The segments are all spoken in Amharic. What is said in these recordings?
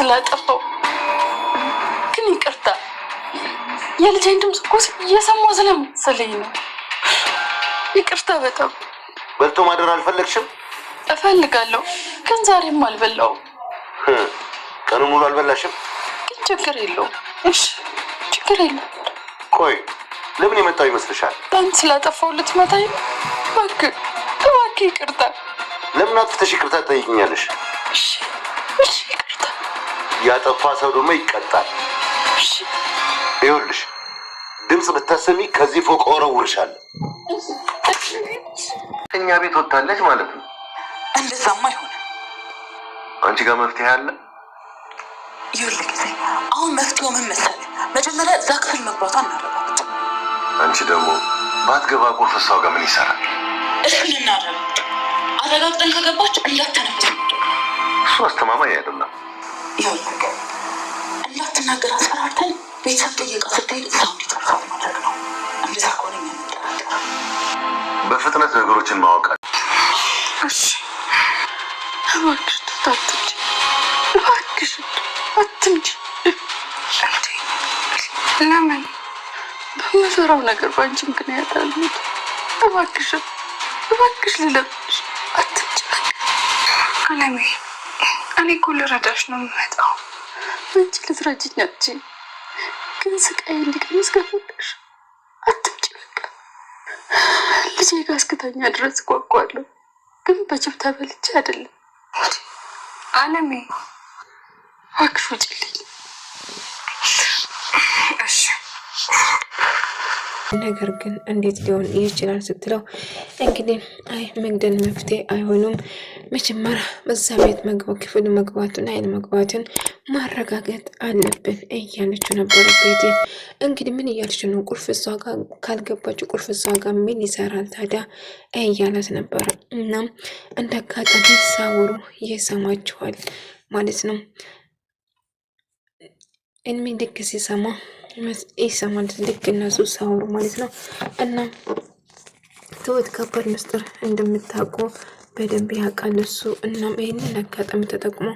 ስላጠፋው ግን ይቅርታ። የልጄን ድምፅ እኮ እየሰማሁ ስለመሰለኝ ነው። ይቅርታ በጣም። በልቶ ማደር አልፈለግሽም? እፈልጋለሁ ግን ዛሬም አልበላውም። ቀኑ ሙሉ አልበላሽም? ግን ችግር የለውም። እሺ ችግር የለውም። ቆይ ለምን የመጣው ይመስልሻል? በአንተ ስላጠፋው ልትመታኝ ነው? እባክህ ይቅርታ። ለምን አጥፍተሽ ይቅርታ ትጠይቅኛለሽ? እሺ ይቅርታ። ያጠፋ ሰው ደግሞ ይቀጣል። እሺ ይኸውልሽ ድምፅ ብታሰሚ ከዚህ ፎቅ ወረውርሻለሁ። እኛ ቤት ወጣለች ማለት ነው። እንደዛማ አይሆንም። አንቺ ጋር መፍትሄ አለ? ይኸውልህ ጊዜ አሁን መፍትሄው ምን መሰለህ? መጀመሪያ እዛ ክፍል መግባቷን እናረጋግጥ። አንቺ ደግሞ ባትገባ ቁልፍ እሷ ጋር ምን ይሰራል? እሱን እናረጋግጥ። አረጋግጠን ከገባች እንዳትተነፍስ። እሱ አስተማማኝ አይደለም። ይኸውልህ እንዳትናገር አስፈራርተን ቤተሰብ ጥየቃ ስትሄድ እዛው እንዲጠርሳት ማድረግ ነው። እንደዛ ከሆነ እኛ እንጠራጠር። በፍጥነት ነገሮችን ማወቅ አለ። እሺ እባክሽ አትምጪ፣ እባክሽ አትምጪ። ለምን በምሰራው ነገር በአንቺ ምክንያት አልሞት። እባክሽ ልለምንሽ አትምጪ። አለሜ እኔ እኮ ልረዳሽ ነው የምመጣው። አንቺ ልትረጂኝ አትችይም። ግን ስቃይ እንዲቀንስ ከፈለግሽ አትምጪ። በቃ ልጄ ጋር እስክተኛ ድረስ ጓጓለሁ፣ ግን በጅብ ተበልቼ አይደለም። አለሜ እባክሽ ውጪልኝ። እሺ ነገር ግን እንዴት ሊሆን ይችላል ስትለው እንግዲህ አይ መግደል መፍትሄ አይሆኑም፣ መጀመሪያ በዛ ቤት ክፍል መግባቱን አይን መግባቱን ማረጋገጥ አለብን እያለችው ነበር። ቤቴ እንግዲህ ምን እያለች ነው? ቁልፍ እሷ ጋር ካልገባችው ቁልፍ እሷ ጋር ምን ይሰራል ታዲያ እያላት ነበር። እናም እንደ አጋጣሚ ሳውሩ ይሰማችኋል ማለት ነው። እድሜ ልክ ሲሰማ ይሰማል ልክ እነሱ ሳውሩ ማለት ነው። እና ትሁት ከባድ ምስጢር እንደምታውቁ በደንብ ያውቃል እሱ። እናም ይህንን አጋጣሚ ተጠቅሞ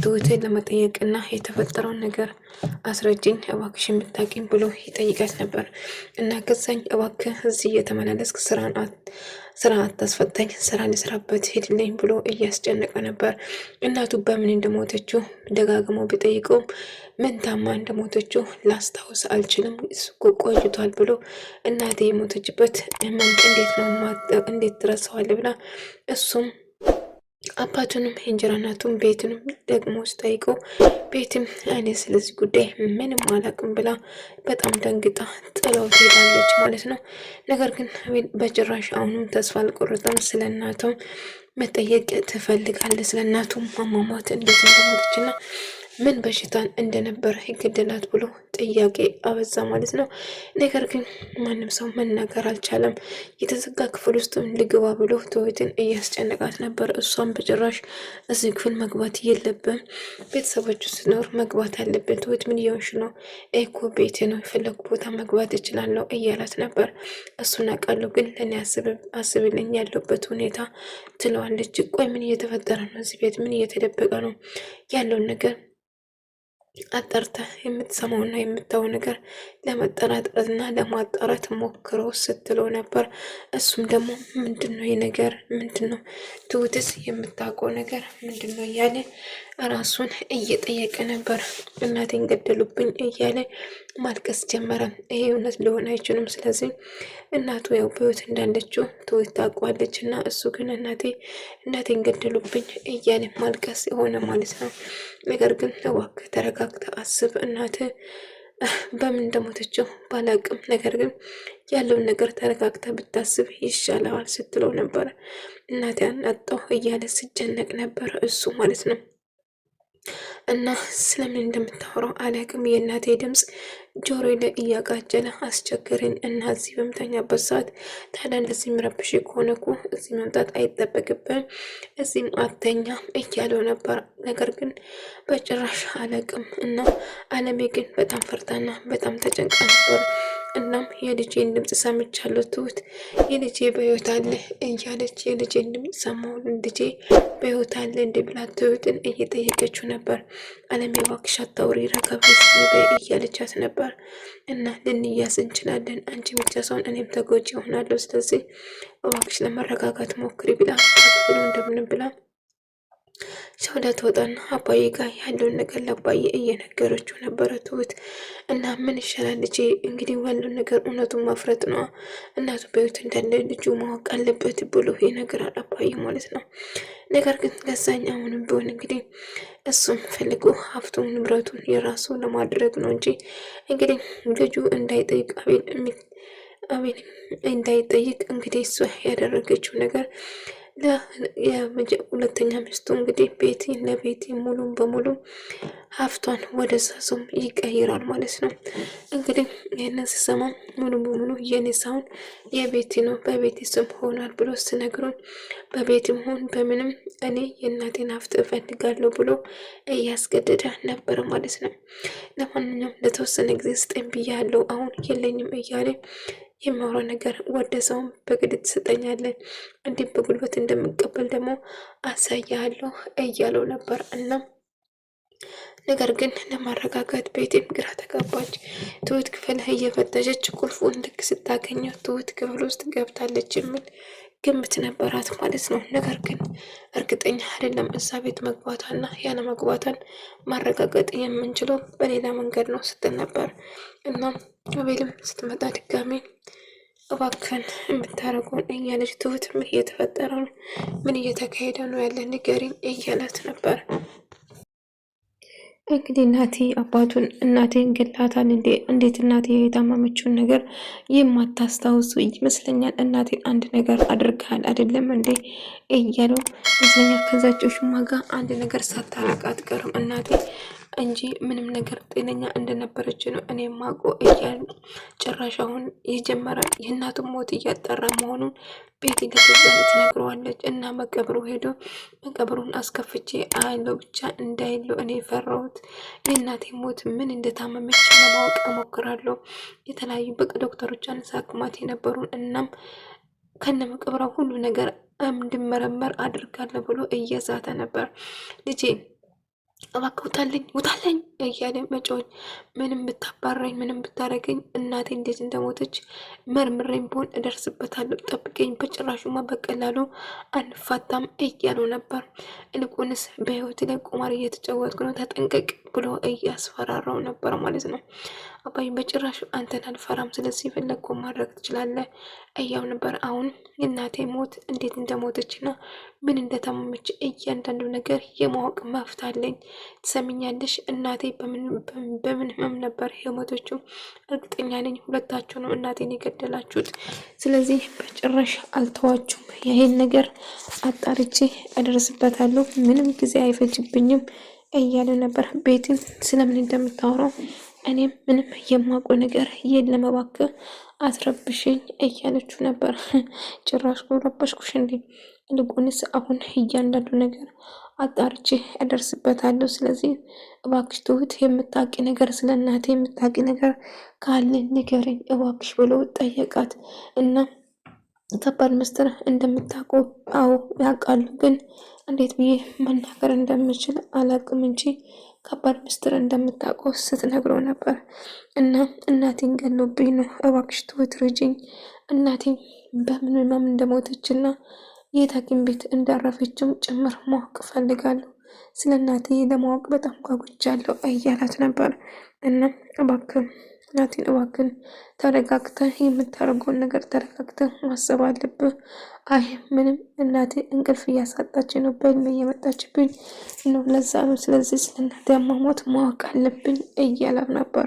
ትሁትን ለመጠየቅና የተፈጠረውን ነገር አስረጅኝ እባክሽ የምታውቂኝ ብሎ ይጠይቃት ነበር። እና ከዛኝ እባክህ እዚህ እየተመላለስክ ስራ አታስፈታኝ፣ ስራ ልስራበት ሄድልኝ ብሎ እያስጨነቀ ነበር። እናቱ በምን እንደሞተችው ደጋግሞ ቢጠይቀውም ምን ታማ እንደሞተችው ላስታውስ አልችልም ቆይቷል ብሎ እናቴ የሞተችበት እንዴት ትረሳዋለህ ብላ እሱም አባቱንም የእንጀራ እናቱም ቤቱንም ደግሞ ስጠይቀው ቤትም እኔ ስለዚህ ጉዳይ ምንም አላውቅም ብላ በጣም ደንግጣ ጥለው ትሄዳለች ማለት ነው። ነገር ግን በጭራሽ አሁንም ተስፋ አልቆረጠም። ስለ እናቱም መጠየቅ ትፈልጋለች። ስለ እናቱም አሟሟት እንዴት እንደሞተችና ምን በሽታን እንደነበረ ይገደላት ብሎ ጥያቄ አበዛ ማለት ነው። ነገር ግን ማንም ሰው መናገር አልቻለም። የተዘጋ ክፍል ውስጥ ልግባ ብሎ ትሁትን እያስጨነቃት ነበር። እሷም በጭራሽ እዚህ ክፍል መግባት የለብም፣ ቤተሰቦቹ ስኖር መግባት አለብን። ትሁት ምን እየሆንሽ ነው? እኮ ቤቴ ነው፣ የፈለጉ ቦታ መግባት እችላለሁ እያላት ነበር። እሱን አውቃለሁ፣ ግን ለእኔ አስብልኝ ያለበት ሁኔታ ትለዋለች። ቆይ ምን እየተፈጠረ ነው? እዚህ ቤት ምን እየተደበቀ ነው? ያለውን ነገር አጣርተህ የምትሰማውና የምታየው ነገር ለመጠራጠርና ለማጣራት ሞክረው ስትለው ነበር። እሱም ደግሞ ምንድነው የነገር ምንድነው? ትሁትስ የምታውቀው ነገር ምንድነው? እያለ ራሱን እየጠየቀ ነበር። እናቴን ገደሉብኝ እያለ ማልቀስ ጀመረ። ይሄ እውነት ሊሆን አይችልም። ስለዚህ እናቱ ያው በህይወት እንዳለችው ትሁት ታውቋለች እና እሱ ግን እናቴን ገደሉብኝ እያለ ማልቀስ የሆነ ማለት ነው። ነገር ግን እባክህ ተረጋግተህ አስብ። እናትህ በምን እንደሞተችው ባላቅም፣ ነገር ግን ያለውን ነገር ተረጋግተህ ብታስብ ይሻለዋል ስትለው ነበር። እናቴ አጣሁ እያለ ሲጨነቅ ነበር እሱ ማለት ነው። እና ስለምን እንደምታወራው አላውቅም። የእናቴ ድምፅ ጆሮዬ ላይ እያቃጀለ አስቸገረኝ እና እዚህ በምተኛበት ሰዓት ታዲያ እንደዚህ የሚረብሽ ከሆነ እኮ እዚህ መምጣት አይጠበቅብን፣ እዚህም አተኛ እያለው ነበር። ነገር ግን በጭራሽ አላውቅም እና አለሜ ግን በጣም ፈርታና በጣም ተጨንቃ ነበር። እናም የልጄን ድምፅ ሰምቻለሁ ትሁት የልጄ በህይወት አለ እያለች የልጄን ድምፅ ሰማሁን ልጄ በህይወት አለ እንደ ብላ ትሁትን እየጠየቀችው ነበር። አለም እባክሽ አታውሪ ረጋ በይ እያለቻት ነበር። እና ልንያዝ እንችላለን አንቺ ብቻ ሳይሆን እኔም ተጎጂ ይሆናለሁ። ስለዚህ እባክሽ ለመረጋጋት ሞክሪ ብላ ብሎ እንደምንም ብላ ሻውዳ ትወጣና አባዬ ጋር ያለውን ነገር ለአባዬ እየነገረችው ነበረ ትሁት። እና ምን ይሻላል ልጄ እንግዲህ ያለውን ነገር እውነቱን ማፍረጥ ነው። እናቱ በህይወት እንዳለ ልጁ ማወቅ አለበት ብሎ ይነግራል አባዬ ማለት ነው። ነገር ግን ገዛኝ አሁንም ቢሆን እንግዲህ እሱም ፈልጎ ሀብቱን ንብረቱን የራሱ ለማድረግ ነው እንጂ እንግዲህ ልጁ እንዳይጠይቅ አቤል እንዳይጠይቅ እንግዲህ እሷ ያደረገችው ነገር ሁለተኛ ሚስቱ እንግዲህ ቤቲ ለቤቲ ሙሉም በሙሉ ሀብቷን ወደ ሳሱም ይቀይራል ማለት ነው። እንግዲህ ይህንን ሲሰማ ሙሉ በሙሉ የኔ ሳይሆን የቤቲ ነው በቤቲ ስም ሆኗል ብሎ ስነግሩን በቤትም ሆን በምንም እኔ የእናቴን ሀብት እፈልጋለሁ ብሎ እያስገደደ ነበር ማለት ነው። ለማንኛውም ለተወሰነ ጊዜ ስጠኝ ብያለሁ አሁን የለኝም እያለ የሚያወራ ነገር ወደ ሰውም በግድ ትሰጠኛለህ እንዲህ በጉልበት እንደምቀበል ደግሞ አሳያለሁ እያለው ነበር። እና ነገር ግን ለማረጋጋት ቤቴም ግራ ተጋባች። ትሁት ክፍል እየፈተሸች ቁልፉን ልክ ስታገኘው ትሁት ክፍል ውስጥ ገብታለች የሚል ግምት ነበራት ማለት ነው። ነገር ግን እርግጠኛ አይደለም እዛ ቤት መግባቷና ያለ መግባቷን ማረጋገጥ የምንችለው በሌላ መንገድ ነው ስትል ነበር። እናም አቤልም ስትመጣ ድጋሜ እባክህን የምታደርገውን እያለች ትሁት ምን እየተፈጠረ ነው? ምን እየተካሄደ ነው ያለ ንገሪኝ እያላት ነበር። እንግዲህ እናቴ አባቱን እናቴን ገላታል እንዴ? እንዴት እናቴ የታመመችውን ነገር የማታስታውሱ ይመስለኛል። እናቴን አንድ ነገር አድርገሃል አይደለም እንዴ እያለው ይመስለኛል። ከዛቸው ሽማጋ አንድ ነገር ሳታረቅ አትቀርም እናቴ እንጂ ምንም ነገር ጤነኛ እንደነበረች ነው እኔ ማቆ እያሉ ጭራሽ አሁን የጀመረ የእናቱን ሞት እያጠራ መሆኑን ቤት ገዛት ትነግረዋለች። እና መቀብሩ ሄዶ መቀብሩን አስከፍቼ አያለው ብቻ እንዳይለው እኔ ፈራሁት። የእናቴ ሞት ምን እንደታመመች ለማወቅ እሞክራለሁ። የተለያዩ በቅ ዶክተሮች አነሳክማት የነበሩን እናም ከነ መቀብራው ሁሉ ነገር እንድመረመር አድርጋለሁ ብሎ እየዛተ ነበር ልጄ እባክህ ውጣልኝ እያለ መጮህ ምንም ብታባራኝ ምንም ብታረገኝ እናቴ እንዴት እንደሞተች መርምሬም ቢሆን እደርስበታለሁ፣ ጠብቀኝ፣ በጭራሹማ በቀላሉ አንፋታም እያሉ ነበር። ይልቁንስ በህይወት ላይ ቁማር እየተጫወትኩ ነው ተጠንቀቅ ብሎ እያስፈራራው ነበር ማለት ነው። አባይ በጭራሹ አንተን አልፈራም፣ ስለዚህ የፈለግከው ማድረግ ትችላለህ እያው ነበር። አሁን የእናቴ ሞት እንዴት እንደሞተችና ምን እንደታመመች እያንዳንዱ ነገር የማወቅ መብት አለኝ። ትሰሚኛለሽ? እናቴ በምን ህመም ነበር የሞተችው? እርግጠኛ ነኝ ሁለታችሁ ነው እናቴን የገደላችሁት። ስለዚህ በጭራሽ አልተዋችሁም። ይሄን ነገር አጣርቼ እደርስበታለሁ፣ ምንም ጊዜ አይፈጅብኝም እያለ ነበር። ቤትን ስለምን እንደምታወራው እኔም ምንም የማውቀው ነገር የለም እባክህ አትረብሽኝ እያለችው ነበር። ጭራሽ ረበሽኩሽ እንዴ? ይልቁንስ አሁን እያንዳንዱ ነገር አጣርቼ እደርስበታለሁ። ስለዚህ እባክሽ ትሁት የምታውቂ ነገር ስለ እናቴ የምታውቂ ነገር ካለ ንገረኝ እባክሽ ብሎ ጠየቃት። እና ከባድ ምስጢር እንደምታውቀው አዎ ያውቃሉ፣ ግን እንዴት ብዬ መናገር እንደምችል አላውቅም እንጂ ከባድ ምስጢር እንደምታውቀው ስትነግረው ነበር። እና እናቴን ገሎብኝ ነው እባክሽ ትሁት ርጅኝ፣ እናቴን በምን ህመም እንደሞተች እና የት ሐኪም ቤት እንዳረፈችም ጭምር ማወቅ እፈልጋለሁ። ስለ እናቴ ለማወቅ በጣም ጓጉቻለሁ እያላት ነበር። እና እባክህ እናቴን እባክህን ተረጋግተህ የምታደርገውን ነገር ተረጋግተህ ማሰብ አለብህ። አይ ምንም እናቴ እንቅልፍ እያሳጣች ነው፣ በህልሜ እየመጣችብኝ ነው፣ ለዛ ነው። ስለዚህ ስለ እናቴ አሟሟት ማወቅ አለብኝ እያላት ነበር።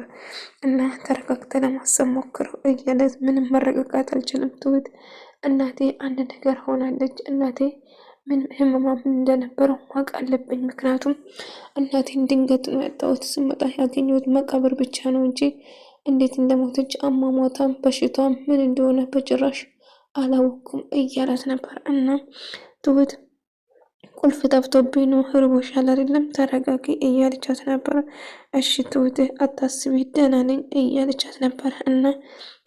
እና ተረጋግተህ ለማሰብ ሞክረው እያለት ምንም መረጋጋት አልችልም ትሁት፣ እናቴ አንድ ነገር ሆናለች። እናቴ ምን ህመማም እንደነበረው ማወቅ አለብኝ። ምክንያቱም እናቴን ድንገት ነው ያጣሁት። ስመጣ ያገኘሁት መቃብር ብቻ ነው እንጂ እንዴት እንደሞተች አሟሟቷም በሽቷም ምን እንደሆነ በጭራሽ አላወኩም እያላት ነበር። እና ትሁት ቁልፍ ጠፍቶብኝ ነው፣ ርቦሻል አይደለም ተረጋጊ እያለቻት ነበረ። እሺ ትሁት አታስቢ ደህና ነኝ እያለቻት ነበረ። እና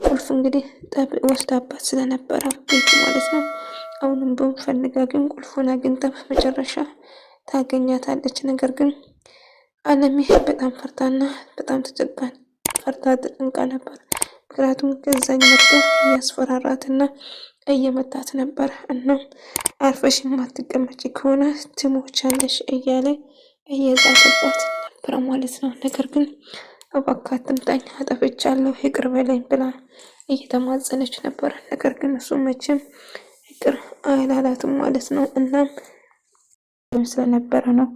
ቁልፍ እንግዲህ ወስዳባት ስለነበረ ቤት ማለት ነው። አሁንም ቢሆን ፈልጋ ግን ቁልፉን አግኝታ በመጨረሻ ታገኛታለች። ነገር ግን አለሜ በጣም ፈርታና በጣም ተጨቃን ፈርታ ተጨንቃ ነበር። ምክንያቱም ገዛኝ መጥቶ እያስፈራራትና እየመታት ነበር። እና አርፈሽ የማትቀመጪ ከሆነ ትሞቻለሽ እያለ እየዛተባት ነበር ማለት ነው። ነገር ግን እባክህ አትምታኝ፣ አጠፍቻለሁ፣ ይቅር በለኝ ብላ እየተማጸነች ነበር። ነገር ግን እሱ መቼም ይቅር አላላትም ማለት ነው። እናም ስለነበረ ነው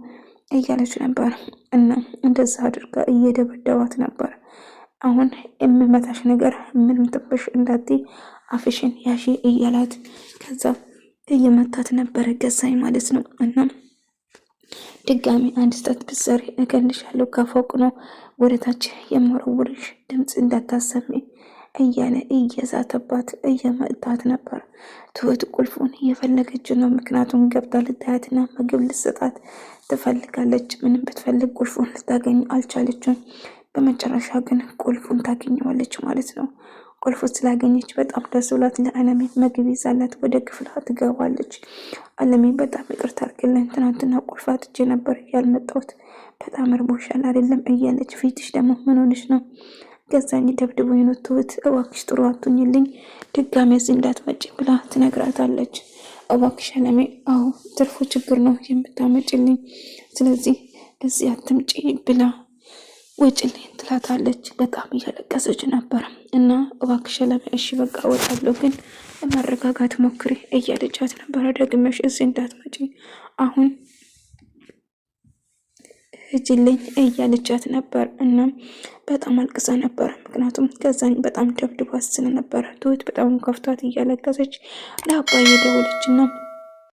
እያለች ነበር። እና እንደዛ አድርጋ እየደበደባት ነበር። አሁን የምመታሽ ነገር ምንም ጥብሽ እንዳትይ አፍሽን ያሺ እያላት ከዛ እየመታት ነበረ ገዛኝ ማለት ነው። እና ድጋሚ አንድ ስህተት ብትሰሪ እገልሻለሁ፣ ከፎቅ ነው ወደታች የምወረውርሽ፣ ድምፅ እንዳታሰሚ እያለ እየዛተባት እየመታት ነበር። ትሁት ቁልፉን እየፈለገች ነው። ምክንያቱም ገብታ ልታያትና ምግብ ልትሰጣት ትፈልጋለች። ምንም ብትፈልግ ቁልፉን ልታገኝ አልቻለችም። በመጨረሻ ግን ቁልፉን ታገኘዋለች ማለት ነው። ቁልፉ ስላገኘች በጣም ደስ ብላት ለአለሜ ምግብ ይዛላት ወደ ክፍሏ ትገባለች። አለሜ በጣም ይቅርታ አድርግልኝ፣ ትናንትና ቁልፍ አጥቼ ነበር ያልመጣሁት፣ በጣም እርቦሻል አይደለም እያለች፣ ፊትሽ ደግሞ ምን ሆነሽ ነው? ገዛኝ ደብድቦኝ ነው ትሁት፣ እባክሽ ጥሩ አትሁኝልኝ፣ ድጋሜ እዚህ እንዳትመጪ ብላ ትነግራታለች። እባክሽ አለሜ፣ አዎ ትርፉ ችግር ነው የምታመጭልኝ፣ ስለዚህ እዚህ አትምጪ ብላ ውጭልኝ ትላታለች። በጣም እያለቀሰች ነበር። እና እባክሽ አለሜ እሺ በቃ እወጣለሁ፣ ግን ለማረጋጋት ሞክሪ እያለቻት ነበረ። ደግመሽ እዚህ እንዳትመጪ አሁን ሂጂልኝ እያለቻት ነበር። እና በጣም አልቅሳ ነበር። ምክንያቱም ገዛኝ በጣም ደብድባት ስለነበረ ትሁት በጣም ከፍቷት እያለቀሰች ለአባዬ ደወለች እና